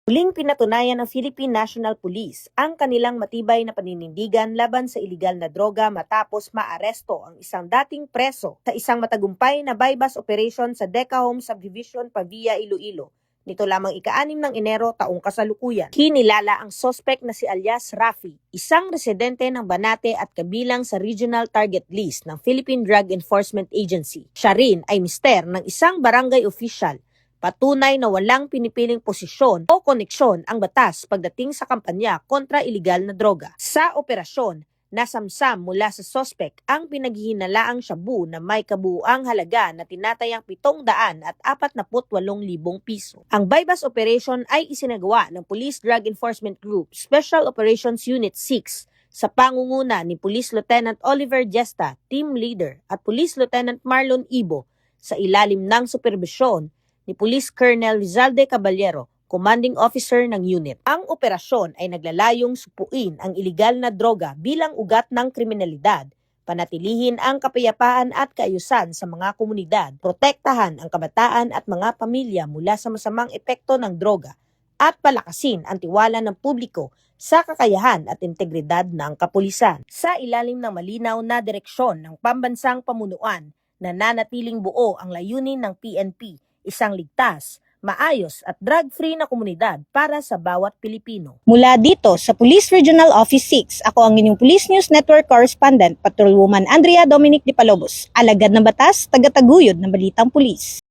Muling pinatunayan ng Philippine National Police ang kanilang matibay na paninindigan laban sa iligal na droga matapos maaresto ang isang dating preso sa isang matagumpay na bypass operation sa Deca Home Subdivision, Pavia, Iloilo. Nito lamang ika-6 ng Enero taong kasalukuyan. Kinilala ang suspect na si alias Rafi, isang residente ng Banate at kabilang sa regional target list ng Philippine Drug Enforcement Agency. Siya rin ay mister ng isang barangay official. Patunay na walang pinipiling posisyon o koneksyon ang batas pagdating sa kampanya kontra iligal na droga. Sa operasyon, nasamsam mula sa sospek ang pinaghihinalaang shabu na may kabuuang halaga na tinatayang 748,000 piso. Ang bypass operation ay isinagawa ng Police Drug Enforcement Group Special Operations Unit 6 sa pangunguna ni Police Lieutenant Oliver Gesta, Team Leader, at Police Lieutenant Marlon Ibo sa ilalim ng superbisyon ni Police Colonel Rizalde Caballero, Commanding Officer ng unit. Ang operasyon ay naglalayong supuin ang iligal na droga bilang ugat ng kriminalidad, panatilihin ang kapayapaan at kaayusan sa mga komunidad, protektahan ang kabataan at mga pamilya mula sa masamang epekto ng droga, at palakasin ang tiwala ng publiko sa kakayahan at integridad ng kapulisan. Sa ilalim ng malinaw na direksyon ng pambansang pamunuan, nananatiling buo ang layunin ng PNP, isang ligtas, maayos at drug-free na komunidad para sa bawat Pilipino. Mula dito sa Police Regional Office 6, ako ang inyong Police News Network Correspondent, Patrolwoman Andrea Dominic Di Palobos, alagad ng batas, tagataguyod ng balitang pulis.